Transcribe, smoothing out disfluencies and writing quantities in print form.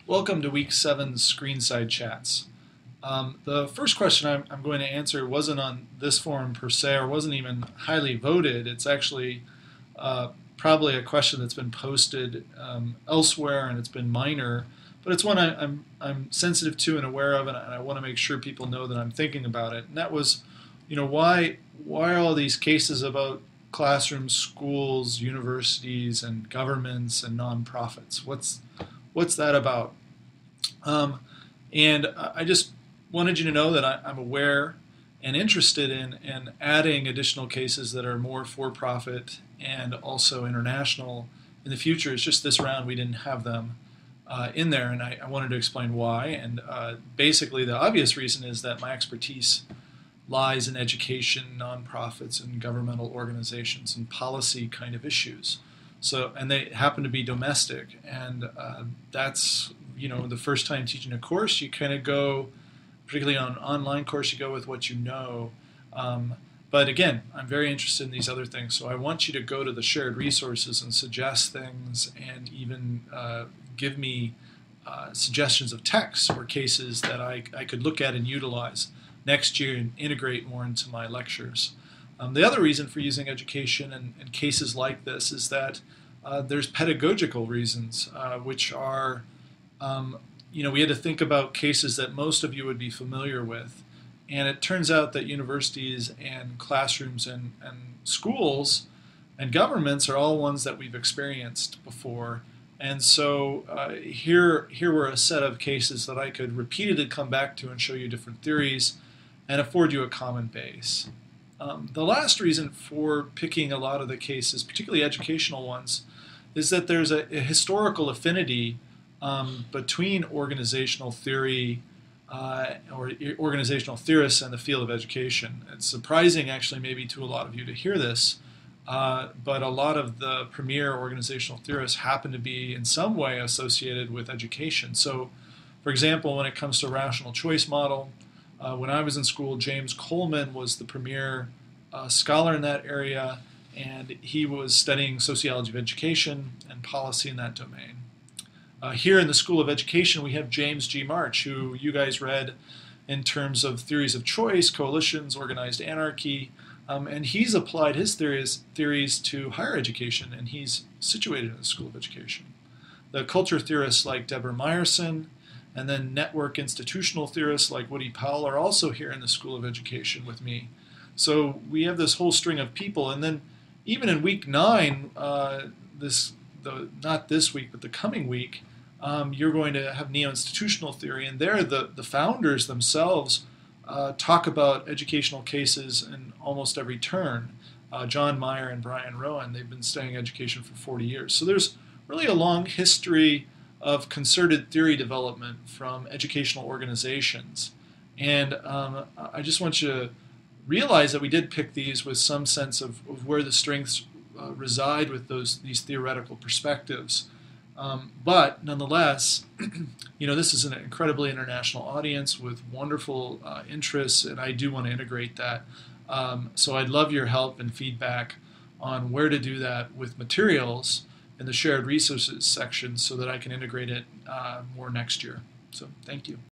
Welcome to Week 7's Screenside Chats. The first question I'm going to answer wasn't on this forum per se, or wasn't even highly voted. It's actually probably a question that's been posted elsewhere, and it's been minor, but it's one I'm sensitive to and aware of, and I want to make sure people know that I'm thinking about it. And that was, why are all these cases about classrooms, schools, universities, and governments and nonprofits? What's that about? And I just wanted you to know that I'm aware and interested in adding additional cases that are more for-profit and also international in the future. It's just this round we didn't have them in there, and I wanted to explain why. And basically the obvious reason is that my expertise lies in education, nonprofits, and governmental organizations and policy kind of issues. So, and they happen to be domestic, and that's, the first time teaching a course, you kind of go, particularly on an online course, you go with what you know. But again, I'm very interested in these other things, so I want you to go to the shared resources and suggest things, and even give me suggestions of texts or cases that I could look at and utilize next year and integrate more into my lectures. The other reason for using education and cases like this is that there's pedagogical reasons, which are, we had to think about cases that most of you would be familiar with. And it turns out that universities and classrooms and schools and governments are all ones that we've experienced before. And so here were a set of cases that I could repeatedly come back to and show you different theories and afford you a common base. The last reason for picking a lot of the cases, particularly educational ones, is that there's a historical affinity between organizational theory or organizational theorists and the field of education. It's surprising, actually, maybe to a lot of you to hear this, but a lot of the premier organizational theorists happen to be in some way associated with education. So, for example, when it comes to rational choice model, when I was in school, James Coleman was the premier scholar in that area, and he was studying sociology of education and policy in that domain. Here in the School of Education, we have James G. March, who you guys read in terms of theories of choice, coalitions, organized anarchy, and he's applied his theories to higher education, and he's situated in the School of Education. The culture theorists like Deborah Meyerson, and then network institutional theorists like Woody Powell are also here in the School of Education with me. So we have this whole string of people, and then even in week 9, not this week, but the coming week, you're going to have neo-institutional theory, and there the founders themselves talk about educational cases in almost every turn. John Meyer and Brian Rowan, they've been studying education for 40 years. So there's really a long history of concerted theory development from educational organizations. And I just want you to realize that we did pick these with some sense of where the strengths reside with these theoretical perspectives. But nonetheless, this is an incredibly international audience with wonderful interests, and I do want to integrate that. So I'd love your help and feedback on where to do that with materials in the shared resources section so that I can integrate it more next year. So thank you.